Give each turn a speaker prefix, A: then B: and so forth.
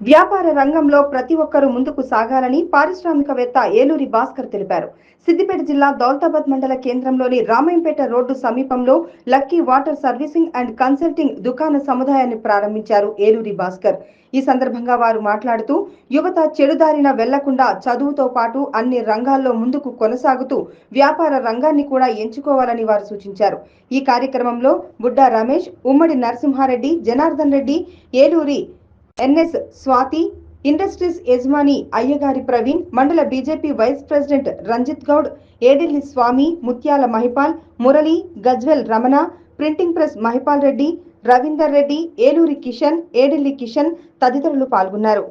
A: వ్యాపార రంగంలో ప్రతి ఒక్కరూ ముందుకు సాగాలని పారిశ్రామికవేత్త ఏలూరి భాస్కర్ తెలిపారు. సిద్దిపేట జిల్లా దౌలతాబాద్ మండల కేంద్రంలోని రామాయంపేట రోడ్డు సమీపంలో lucky water servicing and consulting దుకాణ సముదాయాన్ని ప్రారంభించారు ఏలూరి భాస్కర్. ఈ సందర్భంగా వారు మాట్లాడుతూ యువత చెడుదారిన వెళ్లకుండా చదువుతో పాటు అన్ని రంగాల్లో ముందుకు కొనసాగుతూ వ్యాపార రంగాన్ని కూడా ఎంచుకోవాలని వారు సూచించారు. ఈ కార్యక్రమంలో బుడ్డా రమేష్, ఉమ్మడి నరసింహారెడ్డి, జనార్దన్ రెడ్డి, ఏలూరి ఎన్ఎస్ స్వాతి, ఇండస్ట్రీస్ యజమాని అయ్యగారి ప్రవీణ్, మండల BJP vice president Ranjith Goud, Edilli Swamy, Muthyala Mahipal, Murali, Gajwel Ramana, printing press Mahipal Reddy, Ravinder Reddy, Eluri Kishan, Edilli Kishan తదితరులు పాల్గొన్నారు.